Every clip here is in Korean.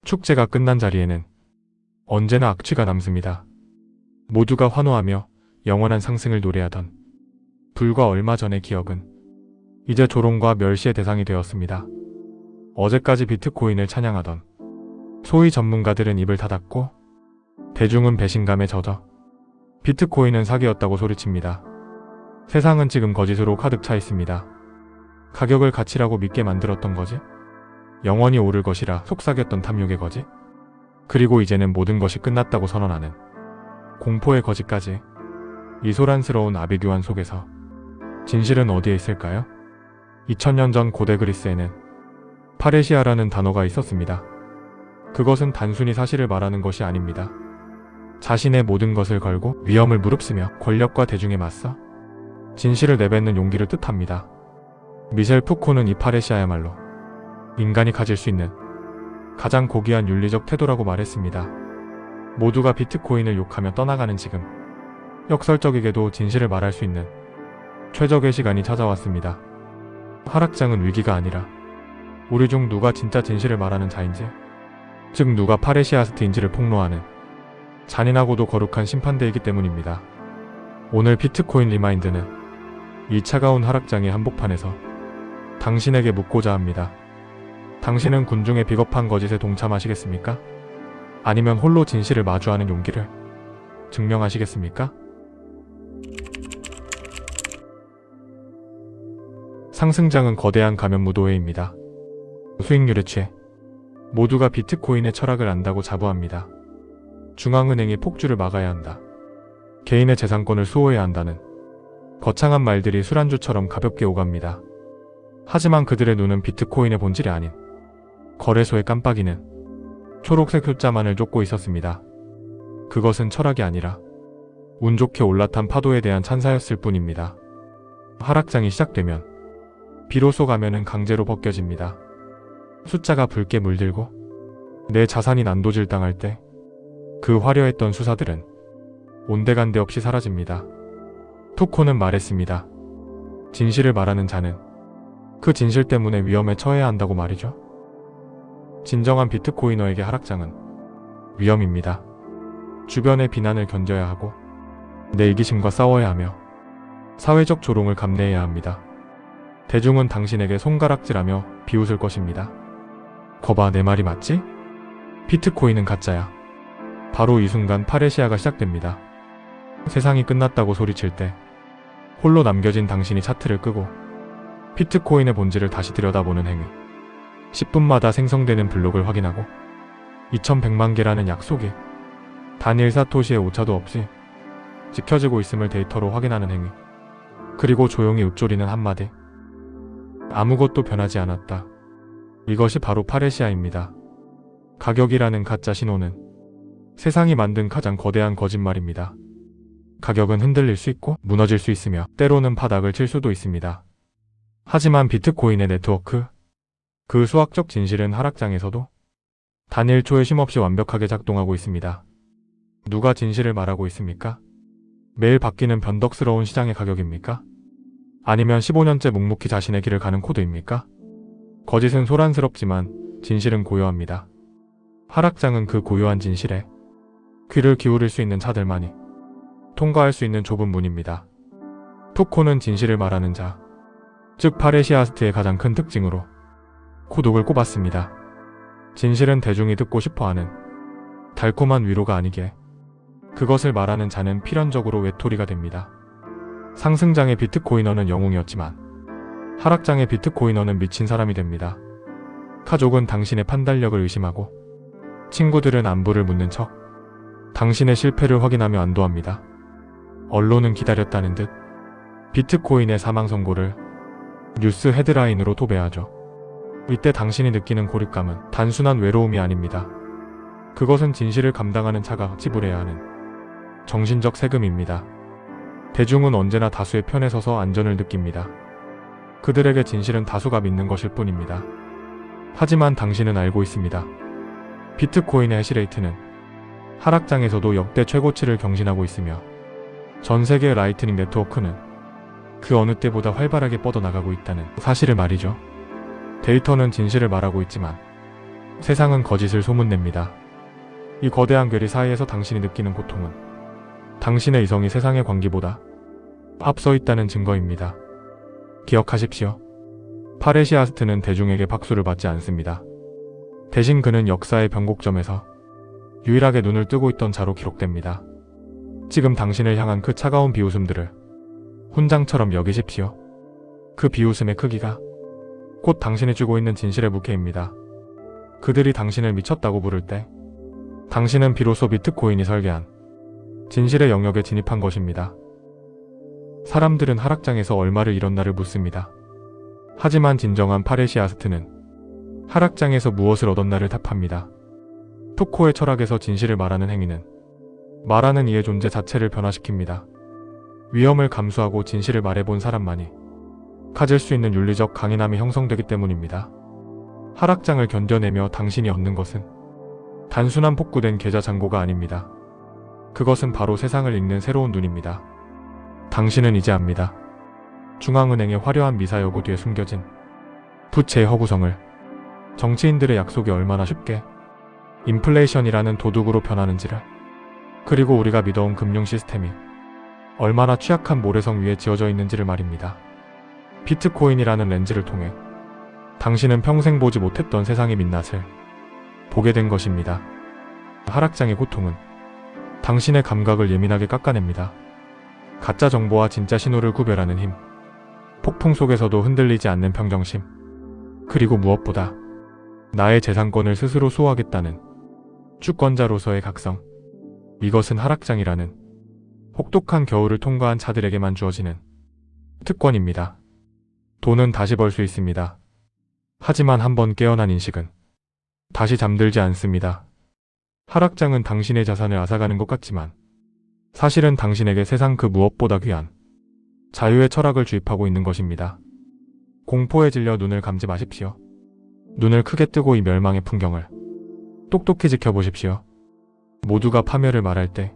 축제가 끝난 자리에는 언제나 악취가 남습니다. 모두가 환호하며 영원한 상승을 노래하던 불과 얼마 전의 기억은 이제 조롱과 멸시의 대상이 되었습니다. 어제까지 비트코인을 찬양하던 소위 전문가들은 입을 닫았고 대중은 배신감에 젖어 비트코인은 사기였다고 소리칩니다. 세상은 지금 거짓으로 가득 차 있습니다. 가격을 가치라고 믿게 만들었던 거지? 영원히 오를 것이라 속삭였던 탐욕의 거짓? 그리고 이제는 모든 것이 끝났다고 선언하는 공포의 거짓까지. 이 소란스러운 아비규환 속에서 진실은 어디에 있을까요? 2000년 전 고대 그리스에는 파레시아라는 단어가 있었습니다. 그것은 단순히 사실을 말하는 것이 아닙니다. 자신의 모든 것을 걸고 위험을 무릅쓰며 권력과 대중에 맞서 진실을 내뱉는 용기를 뜻합니다. 미셸 푸코는 이 파레시아야말로 인간이 가질 수 있는 가장 고귀한 윤리적 태도라고 말했습니다. 모두가 비트코인을 욕하며 떠나가는 지금, 역설적이게도 진실을 말할 수 있는 최적의 시간이 찾아왔습니다. 하락장은 위기가 아니라 우리 중 누가 진짜 진실을 말하는 자인지, 즉 누가 파레시아스트인지를 폭로하는 잔인하고도 거룩한 심판대이기 때문입니다. 오늘 비트코인 리마인드는 이 차가운 하락장의 한복판에서 당신에게 묻고자 합니다. 당신은 군중의 비겁한 거짓에 동참하시겠습니까? 아니면 홀로 진실을 마주하는 용기를 증명하시겠습니까? 상승장은 거대한 가면무도회입니다. 수익률에 취해 모두가 비트코인의 철학을 안다고 자부합니다. 중앙은행이 폭주를 막아야 한다. 개인의 재산권을 수호해야 한다는 거창한 말들이 술안주처럼 가볍게 오갑니다. 하지만 그들의 눈은 비트코인의 본질이 아닌 거래소의 깜빡이는 초록색 숫자만을 쫓고 있었습니다. 그것은 철학이 아니라 운 좋게 올라탄 파도에 대한 찬사였을 뿐입니다. 하락장이 시작되면 비로소 가면은 강제로 벗겨집니다. 숫자가 붉게 물들고 내 자산이 난도질당할 때 그 화려했던 수사들은 온데간데 없이 사라집니다. 투코는 말했습니다. 진실을 말하는 자는 그 진실 때문에 위험에 처해야 한다고 말이죠. 진정한 비트코이너에게 하락장은 위험입니다. 주변의 비난을 견뎌야 하고 내 이기심과 싸워야 하며 사회적 조롱을 감내해야 합니다. 대중은 당신에게 손가락질하며 비웃을 것입니다. 거봐, 내 말이 맞지? 비트코인은 가짜야. 바로 이 순간 파레시아가 시작됩니다. 세상이 끝났다고 소리칠 때 홀로 남겨진 당신이 차트를 끄고 비트코인의 본질을 다시 들여다보는 행위. 10분마다 생성되는 블록을 확인하고 2100만 개라는 약속이 단 1사토시의 오차도 없이 지켜지고 있음을 데이터로 확인하는 행위. 그리고 조용히 읊조리는 한마디. 아무것도 변하지 않았다. 이것이 바로 파레시아입니다. 가격이라는 가짜 신호는 세상이 만든 가장 거대한 거짓말입니다. 가격은 흔들릴 수 있고 무너질 수 있으며 때로는 바닥을 칠 수도 있습니다. 하지만 비트코인의 네트워크, 그 수학적 진실은 하락장에서도 단 1초의 쉼없이 완벽하게 작동하고 있습니다. 누가 진실을 말하고 있습니까? 매일 바뀌는 변덕스러운 시장의 가격입니까? 아니면 15년째 묵묵히 자신의 길을 가는 코드입니까? 거짓은 소란스럽지만 진실은 고요합니다. 하락장은 그 고요한 진실에 귀를 기울일 수 있는 자들만이 통과할 수 있는 좁은 문입니다. 투코는 진실을 말하는 자, 즉 파레시아스트의 가장 큰 특징으로 코독을 꼽았습니다. 진실은 대중이 듣고 싶어하는 달콤한 위로가 아니기에 그것을 말하는 자는 필연적으로 외톨이가 됩니다. 상승장의 비트코이너는 영웅이었지만 하락장의 비트코이너는 미친 사람이 됩니다. 가족은 당신의 판단력을 의심하고 친구들은 안부를 묻는 척 당신의 실패를 확인하며 안도합니다. 언론은 기다렸다는 듯 비트코인의 사망 선고를 뉴스 헤드라인으로 도배하죠. 이때 당신이 느끼는 고립감은 단순한 외로움이 아닙니다. 그것은 진실을 감당하는 자가 지불해야 하는 정신적 세금입니다. 대중은 언제나 다수의 편에 서서 안전을 느낍니다. 그들에게 진실은 다수가 믿는 것일 뿐입니다. 하지만 당신은 알고 있습니다. 비트코인의 해시레이트는 하락장에서도 역대 최고치를 경신하고 있으며 전 세계의 라이트닝 네트워크는 그 어느 때보다 활발하게 뻗어나가고 있다는 사실을 말이죠. 데이터는 진실을 말하고 있지만 세상은 거짓을 소문냅니다. 이 거대한 괴리 사이에서 당신이 느끼는 고통은 당신의 이성이 세상의 관기보다 앞서 있다는 증거입니다. 기억하십시오. 파레시아스트는 대중에게 박수를 받지 않습니다. 대신 그는 역사의 변곡점에서 유일하게 눈을 뜨고 있던 자로 기록됩니다. 지금 당신을 향한 그 차가운 비웃음들을 훈장처럼 여기십시오. 그 비웃음의 크기가 곧 당신이 쥐고 있는 진실의 무게입니다. 그들이 당신을 미쳤다고 부를 때 당신은 비로소 비트코인이 설계한 진실의 영역에 진입한 것입니다. 사람들은 하락장에서 얼마를 잃었나를 묻습니다. 하지만 진정한 파레시아스트는 하락장에서 무엇을 얻었나를 답합니다. 푸코의 철학에서 진실을 말하는 행위는 말하는 이의 존재 자체를 변화시킵니다. 위험을 감수하고 진실을 말해본 사람만이 가질 수 있는 윤리적 강인함이 형성되기 때문입니다. 하락장을 견뎌내며 당신이 얻는 것은 단순한 복구된 계좌 잔고가 아닙니다. 그것은 바로 세상을 읽는 새로운 눈입니다. 당신은 이제 압니다. 중앙은행의 화려한 미사 여고 뒤에 숨겨진 부채의 허구성을, 정치인들의 약속이 얼마나 쉽게 인플레이션이라는 도둑으로 변하는지를, 그리고 우리가 믿어온 금융 시스템이 얼마나 취약한 모래성 위에 지어져 있는지를 말입니다. 비트코인이라는 렌즈를 통해 당신은 평생 보지 못했던 세상의 민낯을 보게 된 것입니다. 하락장의 고통은 당신의 감각을 예민하게 깎아냅니다. 가짜 정보와 진짜 신호를 구별하는 힘, 폭풍 속에서도 흔들리지 않는 평정심, 그리고 무엇보다 나의 재산권을 스스로 수호하겠다는 주권자로서의 각성. 이것은 하락장이라는 혹독한 겨울을 통과한 자들에게만 주어지는 특권입니다. 돈은 다시 벌 수 있습니다. 하지만 한번 깨어난 인식은 다시 잠들지 않습니다. 하락장은 당신의 자산을 앗아가는 것 같지만 사실은 당신에게 세상 그 무엇보다 귀한 자유의 철학을 주입하고 있는 것입니다. 공포에 질려 눈을 감지 마십시오. 눈을 크게 뜨고 이 멸망의 풍경을 똑똑히 지켜보십시오. 모두가 파멸을 말할 때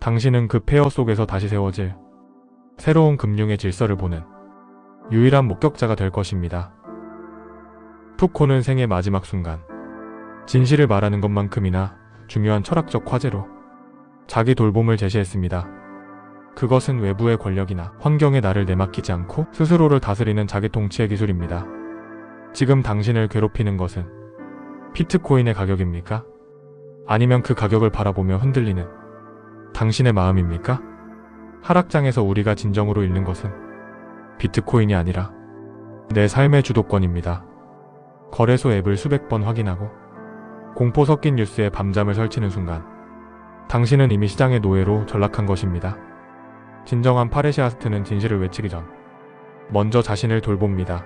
당신은 그 폐허 속에서 다시 세워질 새로운 금융의 질서를 보는 유일한 목격자가 될 것입니다. 푸코는 생의 마지막 순간, 진실을 말하는 것만큼이나 중요한 철학적 과제로 자기 돌봄을 제시했습니다. 그것은 외부의 권력이나 환경에 나를 내맡기지 않고 스스로를 다스리는 자기 통치의 기술입니다. 지금 당신을 괴롭히는 것은 비트코인의 가격입니까? 아니면 그 가격을 바라보며 흔들리는 당신의 마음입니까? 하락장에서 우리가 진정으로 잃는 것은 비트코인이 아니라 내 삶의 주도권입니다. 거래소 앱을 수백 번 확인하고 공포 섞인 뉴스에 밤잠을 설치는 순간 당신은 이미 시장의 노예로 전락한 것입니다. 진정한 파레시아스트는 진실을 외치기 전 먼저 자신을 돌봅니다.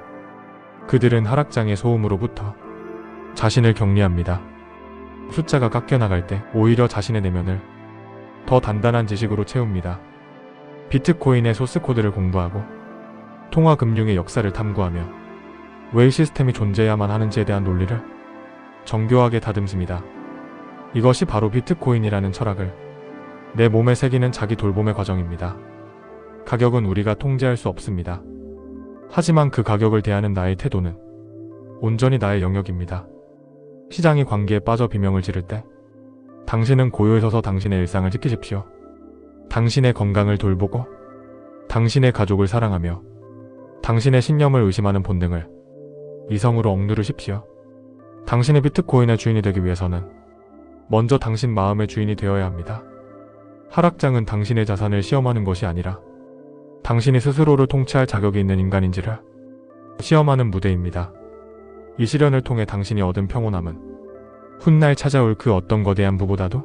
그들은 하락장의 소음으로부터 자신을 격리합니다. 숫자가 깎여나갈 때 오히려 자신의 내면을 더 단단한 지식으로 채웁니다. 비트코인의 소스코드를 공부하고 통화금융의 역사를 탐구하며 왜 시스템이 존재해야만 하는지에 대한 논리를 정교하게 다듬습니다. 이것이 바로 비트코인이라는 철학을 내 몸에 새기는 자기 돌봄의 과정입니다. 가격은 우리가 통제할 수 없습니다. 하지만 그 가격을 대하는 나의 태도는 온전히 나의 영역입니다. 시장이 관계에 빠져 비명을 지를 때 당신은 고요에 서서 당신의 일상을 지키십시오. 당신의 건강을 돌보고 당신의 가족을 사랑하며 당신의 신념을 의심하는 본능을 이성으로 억누르십시오. 당신의 비트코인의 주인이 되기 위해서는 먼저 당신 마음의 주인이 되어야 합니다. 하락장은 당신의 자산을 시험하는 것이 아니라 당신이 스스로를 통치할 자격이 있는 인간인지를 시험하는 무대입니다. 이 시련을 통해 당신이 얻은 평온함은 훗날 찾아올 그 어떤 거대한 부보다도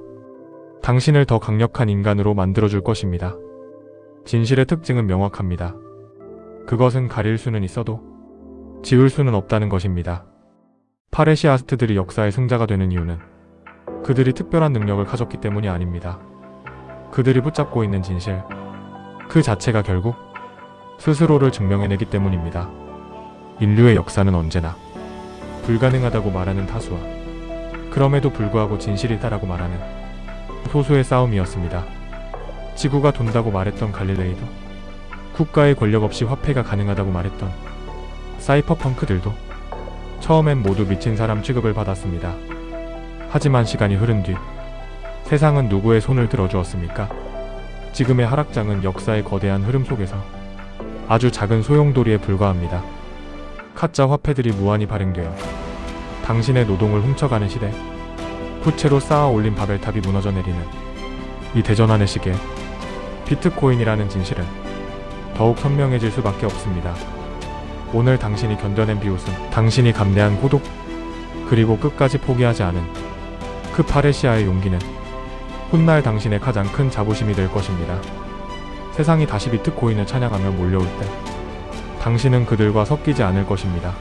당신을 더 강력한 인간으로 만들어줄 것입니다. 진실의 특징은 명확합니다. 그것은 가릴 수는 있어도 지울 수는 없다는 것입니다. 파레시아스트들이 역사의 승자가 되는 이유는 그들이 특별한 능력을 가졌기 때문이 아닙니다. 그들이 붙잡고 있는 진실, 그 자체가 결국 스스로를 증명해내기 때문입니다. 인류의 역사는 언제나 불가능하다고 말하는 다수와 그럼에도 불구하고 진실이다라고 말하는 소수의 싸움이었습니다. 지구가 돈다고 말했던 갈릴레이도, 국가의 권력 없이 화폐가 가능하다고 말했던 사이퍼펑크들도 처음엔 모두 미친 사람 취급을 받았습니다. 하지만 시간이 흐른 뒤 세상은 누구의 손을 들어주었습니까? 지금의 하락장은 역사의 거대한 흐름 속에서 아주 작은 소용돌이에 불과합니다. 가짜 화폐들이 무한히 발행되어 당신의 노동을 훔쳐가는 시대, 부채로 쌓아 올린 바벨탑이 무너져 내리는 이 대전환의 시계, 비트코인이라는 진실은 더욱 선명해질 수밖에 없습니다. 오늘 당신이 견뎌낸 비웃음, 당신이 감내한 고독, 그리고 끝까지 포기하지 않은 그 파레시아의 용기는 훗날 당신의 가장 큰 자부심이 될 것입니다. 세상이 다시 비트코인을 찬양하며 몰려올 때 당신은 그들과 섞이지 않을 것입니다.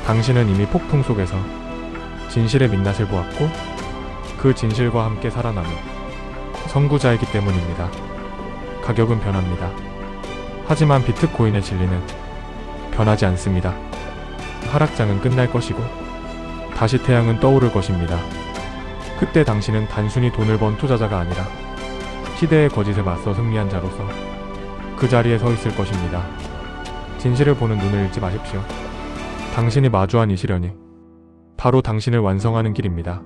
당신은 이미 폭풍 속에서 진실의 민낯을 보았고 그 진실과 함께 살아남은 선구자이기 때문입니다. 가격은 변합니다. 하지만 비트코인의 진리는 변하지 않습니다. 하락장은 끝날 것이고 다시 태양은 떠오를 것입니다. 그때 당신은 단순히 돈을 번 투자자가 아니라 시대의 거짓에 맞서 승리한 자로서 그 자리에 서 있을 것입니다. 진실을 보는 눈을 잃지 마십시오. 당신이 마주한 이 시련이 바로 당신을 완성하는 길입니다.